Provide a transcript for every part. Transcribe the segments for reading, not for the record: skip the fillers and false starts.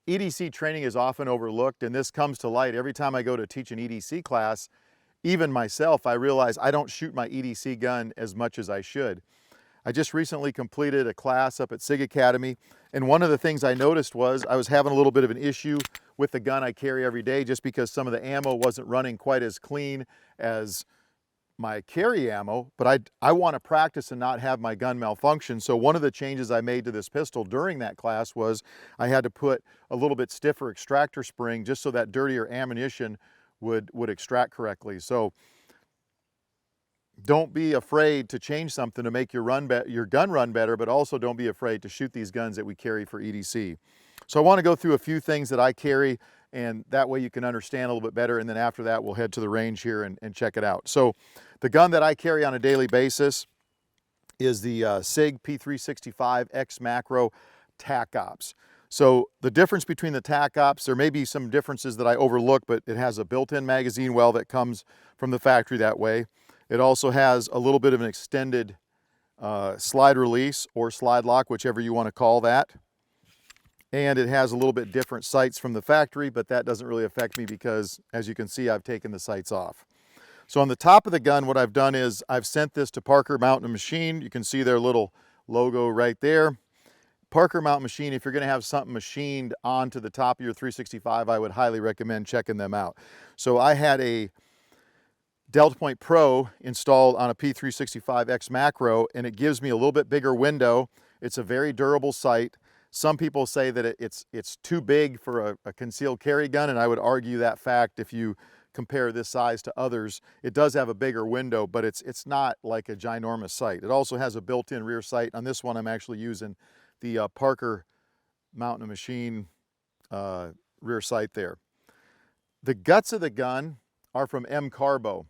EDC training is often overlooked, and this comes to light every time I go to teach an EDC class. Even myself, I realize I don't shoot my EDC gun as much as I should. I just recently completed a class up at SIG Academy, and one of the things I noticed was I was having a little bit of an issue with the gun I carry every day just because some of the ammo wasn't running quite as clean as my carry ammo, but I want to practice and not have my gun malfunction. So one of the changes I made to this pistol during that class was I had to put a little bit stiffer extractor spring just so that dirtier ammunition would extract correctly. So don't be afraid to change something to make your gun run better, but also don't be afraid to shoot these guns that we carry for EDC. So I want to go through a few things that I carry, and that way you can understand a little bit better, and then after that we'll head to the range here and check it out. So the gun that I carry on a daily basis is the SIG P365-MACRO TACOPS. So the difference between the TACOPS, there may be some differences that I overlook, but it has a built-in magazine well that comes from the factory that way. It also has a little bit of an extended slide release or slide lock, whichever you want to call that. And it has a little bit different sights from the factory, but that doesn't really affect me because, as you can see, I've taken the sights off. So on the top of the gun, what I've done is I've sent this to Parker Mountain Machine. You can see their little logo right there. Parker Mountain Machine, if you're going to have something machined onto the top of your 365, I would highly recommend checking them out. So I had a Delta Point Pro installed on a P365X Macro, and it gives me a little bit bigger window. It's a very durable sight. Some people say that it's too big for a concealed carry gun, and I would argue that fact if you compare this size to others. It does have a bigger window, but it's not like a ginormous sight. It also has a built-in rear sight. On this one, I'm actually using the Parker Mountain Machine rear sight there. The guts of the gun are from M Carbo.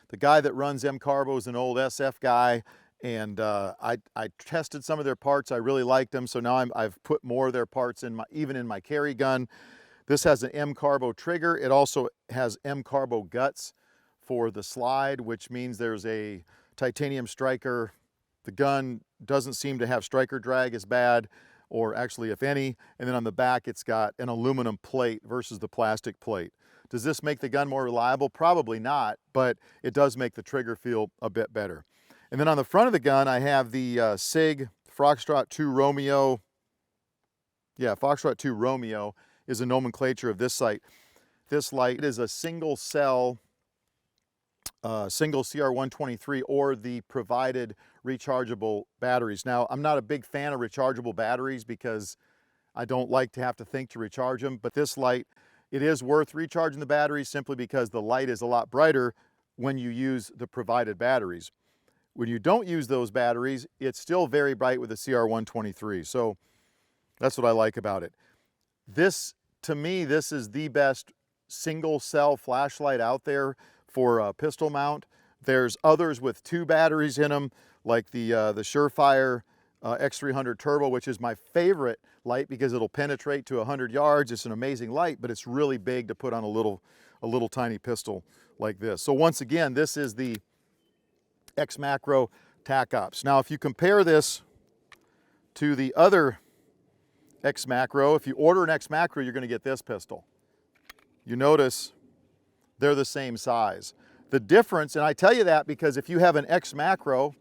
The guy that runs M Carbo is an old SF guy, and I tested some of their parts. I really liked them, so now I've put more of their parts in even in my carry gun. This has an M Carbo trigger. It also has M Carbo guts for the slide, which means there's a titanium striker. The gun doesn't seem to have striker drag as bad, or actually if any, and then on the back it's got an aluminum plate versus the plastic plate. Does this make the gun more reliable? Probably not, but it does make the trigger feel a bit better. And then on the front of the gun, I have the SIG Foxtrot 2 Romeo. Yeah, Foxtrot 2 Romeo is a nomenclature of this sight. This light is a single cell, single CR123, or the provided rechargeable batteries. Now, I'm not a big fan of rechargeable batteries because I don't like to have to think to recharge them, but this light, it is worth recharging the batteries simply because the light is a lot brighter when you use the provided batteries. When you don't use those batteries, it's still very bright with the CR123. So that's what I like about it. This, to me, this is the best single cell flashlight out there for a pistol mount. There's others with 2 batteries in them, like the Surefire X300 Turbo, which is my favorite light because it'll penetrate to 100 yards. It's an amazing light, but it's really big to put on a little tiny pistol like this. So once again, this is the X-Macro TACOPS. Now, if you compare this to the other X-Macro, if you order an X-Macro, you're going to get this pistol. You notice they're the same size. The difference, and I tell you that because if you have an X-Macro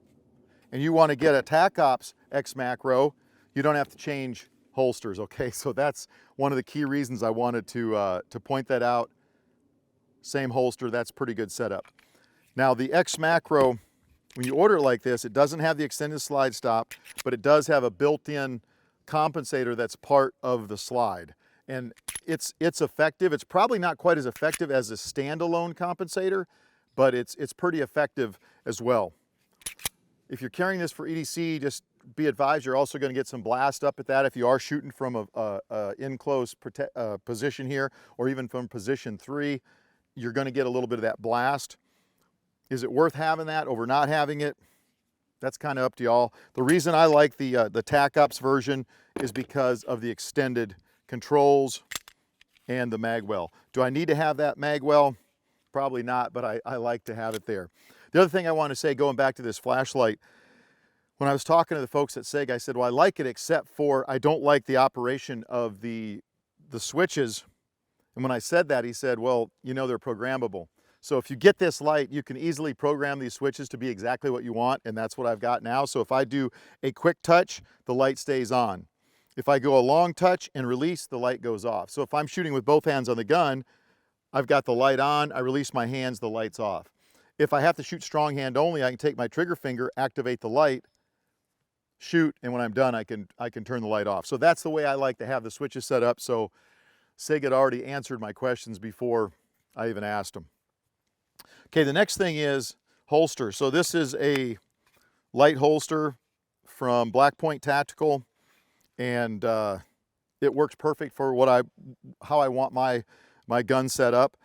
and you want to get a TACOPS X-Macro, you don't have to change holsters, okay? So that's one of the key reasons I wanted to point that out. Same holster, that's pretty good setup. Now the X-Macro, when you order it like this, it doesn't have the extended slide stop, but it does have a built-in compensator that's part of the slide. And it's effective. It's probably not quite as effective as a standalone compensator, but it's pretty effective as well. If you're carrying this for EDC, just be advised you're also going to get some blast up at that if you are shooting from a in-close position here, or even from position 3, you're going to get a little bit of that blast. Is it worth having that over not having it? That's kind of up to y'all. The reason I like the TACOPS version is because of the extended controls and the mag well. Do I need to have that mag well? Probably not, but I like to have it there. The other thing I want to say, going back to this flashlight, When I was talking to the folks at SIG, I said, well, I like it except for I don't like the operation of the switches. And when I said that, he said, well, you know, they're programmable. So if you get this light, you can easily program these switches to be exactly what you want, and that's what I've got now. So if I do a quick touch, the light stays on. If I go a long touch and release, the light goes off. So if I'm shooting with both hands on the gun, I've got the light on, I release my hands, the light's off. If I have to shoot strong hand only, I can take my trigger finger, activate the light, shoot, and when I'm done, I can turn the light off. So that's the way I like to have the switches set up. So SIG had already answered my questions before I even asked them. Okay, the next thing is holster. So this is a light holster from Black Point Tactical, and it works perfect for how I want my gun set up.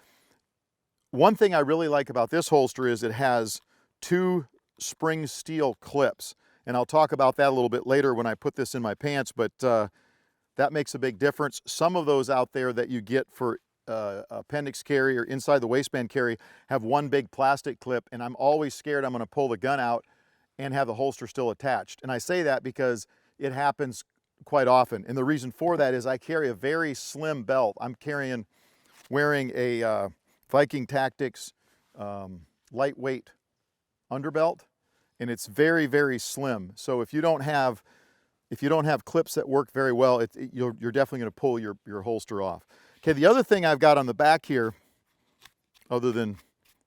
One thing I really like about this holster is it has 2 spring steel clips, and I'll talk about that a little bit later when I put this in my pants, but that makes a big difference. Some of those out there that you get for appendix carry or inside the waistband carry have one big plastic clip, and I'm always scared I'm going to pull the gun out and have the holster still attached. And I say that because it happens quite often, and the reason for that is I carry a very slim belt. I'm wearing a Viking Tactics lightweight underbelt, and it's very, very slim. So if you don't have clips that work very well, you're definitely going to pull your holster off. Okay, the other thing I've got on the back here, other than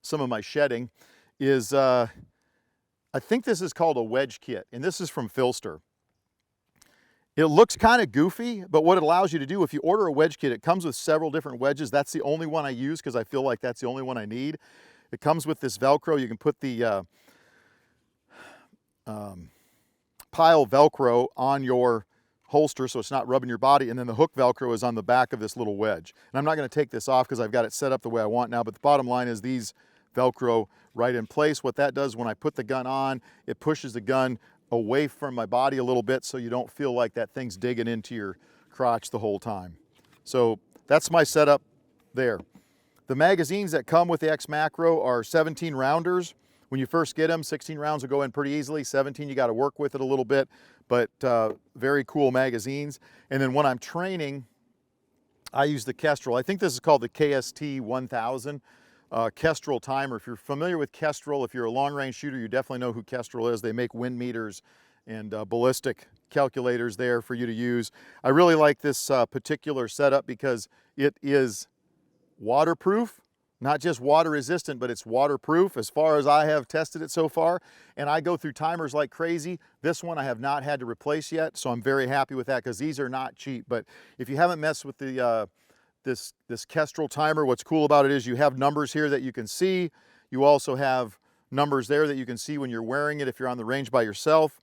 some of my shedding, is I think this is called a wedge kit, and this is from Filster. It looks kind of goofy, but what it allows you to do, if you order a wedge kit, it comes with several different wedges. That's the only one I use because I feel like that's the only one I need. It comes with this Velcro. You can put the pile Velcro on your holster so it's not rubbing your body, and then the hook Velcro is on the back of this little wedge. And I'm not going to take this off because I've got it set up the way I want now, but the bottom line is these Velcro right in place. What that does when I put the gun on, it pushes the gun away from my body a little bit so you don't feel like that thing's digging into your crotch the whole time. So that's my setup there. The magazines that come with the X-Macro are 17 rounders. When you first get them, 16 rounds will go in pretty easily. 17, you got to work with it a little bit, but very cool magazines. And then when I'm training, I use the Kestrel. I think this is called the KST 1000 Kestrel timer. If you're familiar with Kestrel, if you're a long-range shooter, you definitely know who Kestrel is. They make wind meters and ballistic calculators there for you to use. I really like this particular setup because it is waterproof. Not just water resistant, but it's waterproof as far as I have tested it so far. And I go through timers like crazy. This one I have not had to replace yet, so I'm very happy with that because these are not cheap. But if you haven't messed with the this Kestrel timer, what's cool about it is you have numbers here that you can see. You also have numbers there that you can see when you're wearing it if you're on the range by yourself.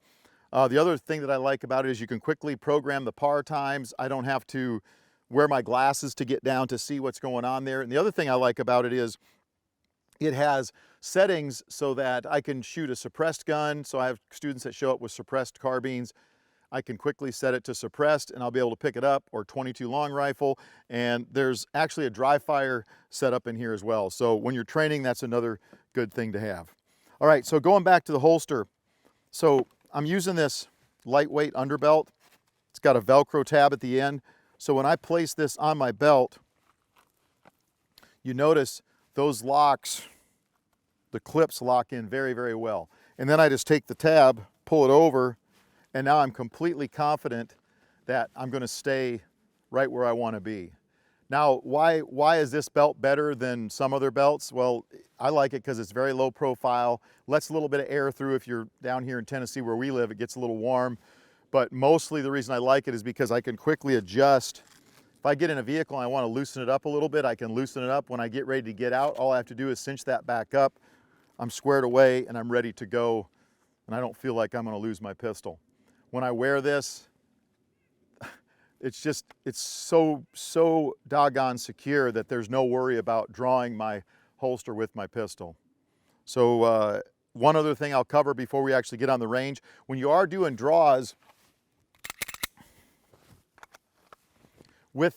The other thing that I like about it is you can quickly program the par times. I don't have to wear my glasses to get down to see what's going on there. And the other thing I like about it is it has settings so that I can shoot a suppressed gun. So I have students that show up with suppressed carbines. I can quickly set it to suppressed and I'll be able to pick it up, or 22 long rifle. And there's actually a dry fire setup in here as well. So when you're training, that's another good thing to have. All right, so going back to the holster. So I'm using this lightweight underbelt. It's got a Velcro tab at the end. So when I place this on my belt, you notice those locks, the clips lock in very, very well. And then I just take the tab, pull it over, and now I'm completely confident that I'm going to stay right where I want to be. Now, why is this belt better than some other belts? Well, I like it because it's very low profile, lets a little bit of air through. If you're down here in Tennessee where we live, it gets a little warm. But mostly the reason I like it is because I can quickly adjust. If I get in a vehicle and I want to loosen it up a little bit, I can loosen it up. When I get ready to get out, all I have to do is cinch that back up. I'm squared away and I'm ready to go, and I don't feel like I'm going to lose my pistol. When I wear this, it's so doggone secure that there's no worry about drawing my holster with my pistol. So one other thing I'll cover before we actually get on the range. When you are doing draws with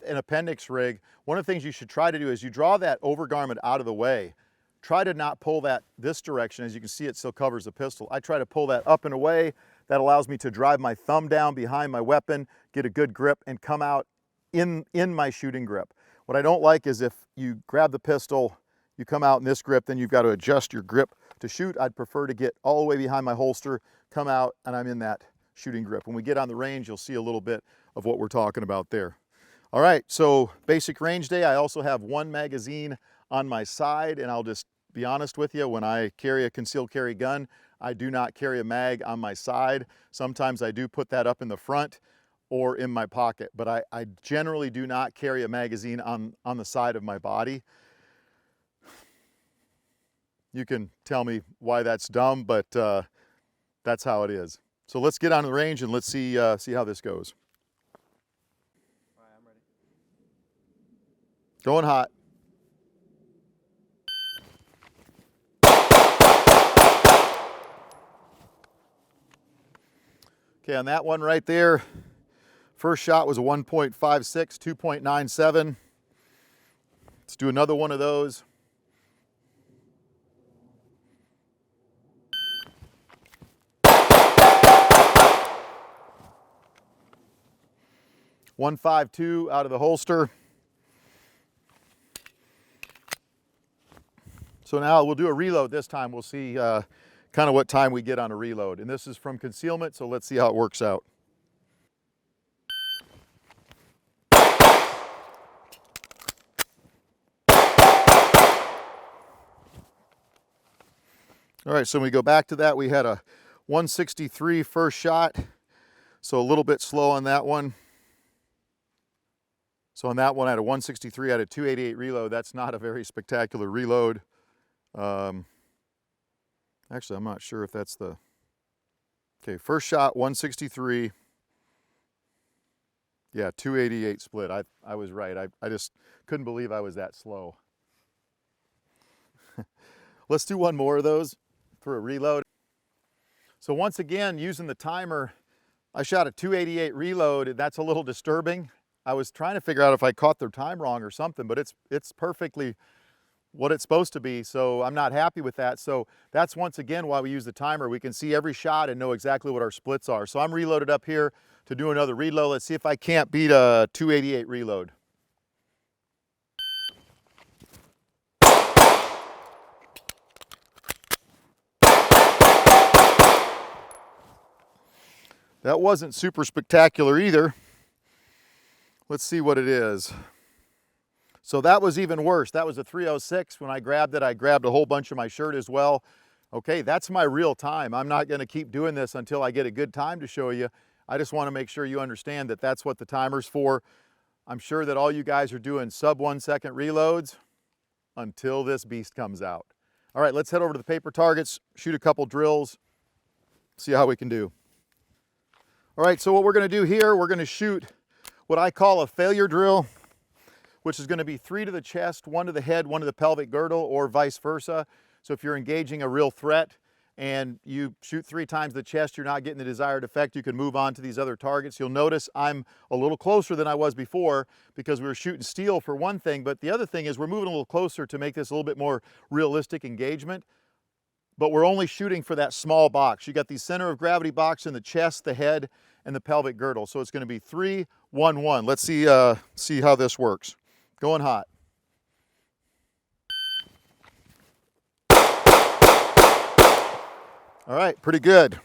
an appendix rig, one of the things you should try to do is you draw that overgarment out of the way. try to not pull that this direction. As you can see, it still covers the pistol. I try to pull that up and away. That allows me to drive my thumb down behind my weapon, get a good grip, and come out in my shooting grip. What I don't like is if you grab the pistol, you come out in this grip, then you've got to adjust your grip to shoot. I'd prefer to get all the way behind my holster, come out, and I'm in that shooting grip. When we get on the range, you'll see a little bit of what we're talking about there. All right, so basic range day. I also have one magazine on my side, and I'll just be honest with you, when I carry a concealed carry gun, I do not carry a mag on my side. Sometimes I do put that up in the front or in my pocket, but I generally do not carry a magazine on the side of my body. You can tell me why that's dumb, but that's how it is. So let's get on the range and let's see how this goes. All right, I'm ready. Going hot. Okay, on that one right there, first shot was a 1.56, 2.97. Let's do another one of those. .152 out of the holster. So now we'll do a reload this time. We'll see kind of what time we get on a reload. And this is from Concealment, so let's see how it works out. All right, so when we go back to that, we had a 163 first shot, so a little bit slow on that one. So on that one, I had a 163, I had a 288 reload. That's not a very spectacular reload. Actually, I'm not sure if that's the... Okay, first shot, 163. Yeah, 288 split. I was right. I just couldn't believe I was that slow. Let's do one more of those for a reload. So once again, using the timer, I shot a 288 reload, and that's a little disturbing. I was trying to figure out if I caught the time wrong or something, but it's perfectly what it's supposed to be, so I'm not happy with that. So that's once again why we use the timer. We can see every shot and know exactly what our splits are. So I'm reloaded up here to do another reload. Let's see if I can't beat a 288 reload. That wasn't super spectacular either. Let's see what it is. So that was even worse. That was a 306. When I grabbed it, I grabbed a whole bunch of my shirt as well. Okay, that's my real time. I'm not gonna keep doing this until I get a good time to show you. I just wanna make sure you understand that that's what the timer's for. I'm sure that all you guys are doing sub 1 second reloads until this beast comes out. All right, let's head over to the paper targets, shoot a couple drills, see how we can do. All right, so what we're gonna do here, we're gonna shoot what I call a failure drill, which is gonna be 3 to the chest, 1 to the head, 1 to the pelvic girdle, or vice versa. So if you're engaging a real threat and you shoot 3 times the chest, you're not getting the desired effect, you can move on to these other targets. You'll notice I'm a little closer than I was before because we were shooting steel for one thing, but the other thing is we're moving a little closer to make this a little bit more realistic engagement. But we're only shooting for that small box. You got the center of gravity box in the chest, the head, and the pelvic girdle. So it's gonna be 3, 1, 1. Let's see how this works. Going hot. All right, pretty good.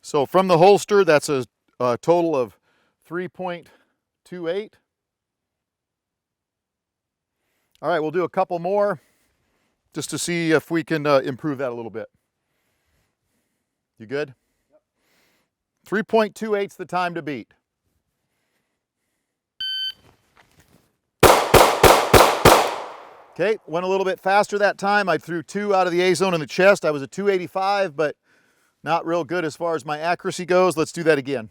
So from the holster, that's a total of 3.28. All right, we'll do a couple more just to see if we can improve that a little bit. You good? Yep. 3.28's the time to beat. Okay, went a little bit faster that time. I threw 2 out of the A zone in the chest. I was a 285, but not real good as far as my accuracy goes. Let's do that again.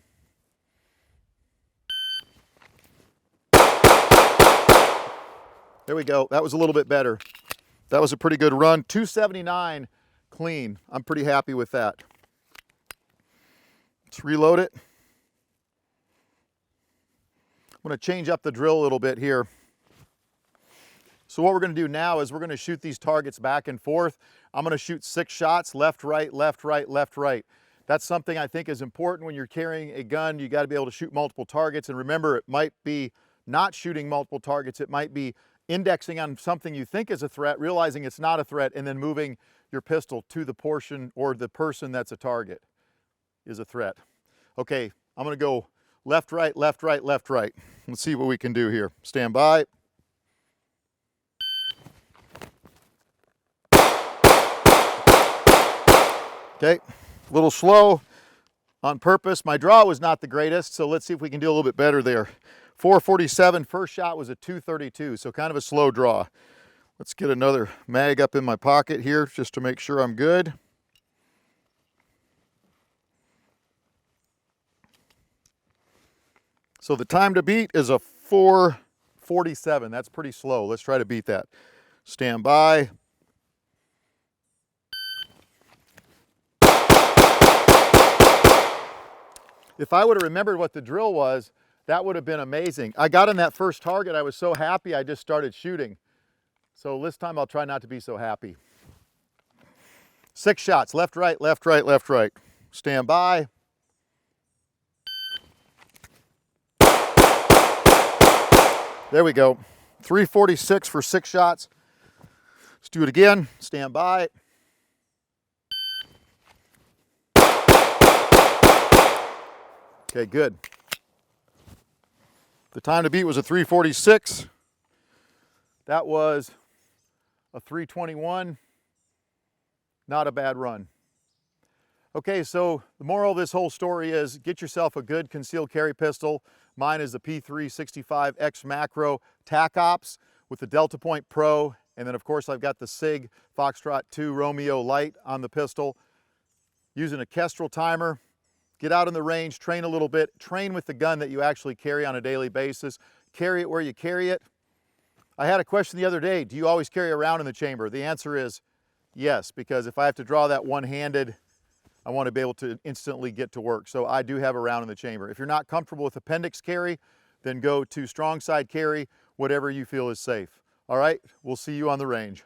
There we go. That was a little bit better. That was a pretty good run. 279 clean. I'm pretty happy with that. Let's reload it. I'm going to change up the drill a little bit here. So what we're going to do now is we're going to shoot these targets back and forth. I'm going to shoot 6 shots, left, right, left, right, left, right. That's something I think is important when you're carrying a gun. You got to be able to shoot multiple targets. And remember, it might be not shooting multiple targets. It might be indexing on something you think is a threat, realizing it's not a threat, and then moving your pistol to the portion or the person that's a target is a threat. Okay, I'm going to go left, right, left, right, left, right. Let's see what we can do here. Stand by. Okay, a little slow on purpose. My draw was not the greatest, so let's see if we can do a little bit better there. 447, first shot was a 232, so kind of a slow draw. Let's get another mag up in my pocket here just to make sure I'm good. So the time to beat is a 447. That's pretty slow. Let's try to beat that. Stand by. If I would have remembered what the drill was, that would have been amazing. I got in that first target. I was so happy I just started shooting. So this time I'll try not to be so happy. 6 shots, left, right, left, right, left, right. Stand by. There we go. 346 for 6 shots. Let's do it again. Stand by. Okay, good. The time to beat was a 346. That was a 321. Not a bad run. Okay, so the moral of this whole story is get yourself a good concealed carry pistol. Mine is the P365-MACRO TACOPS with the Delta Point Pro. And then of course I've got the SIG Foxtrot 2 Romeo Light on the pistol. Using a Kestrel timer. Get out in the range, train a little bit, train with the gun that you actually carry on a daily basis. Carry it where you carry it. I had a question the other day, do you always carry a round in the chamber? The answer is yes, because if I have to draw that one-handed, I want to be able to instantly get to work. So I do have a round in the chamber. If you're not comfortable with appendix carry, then go to strong side carry, whatever you feel is safe. All right, we'll see you on the range.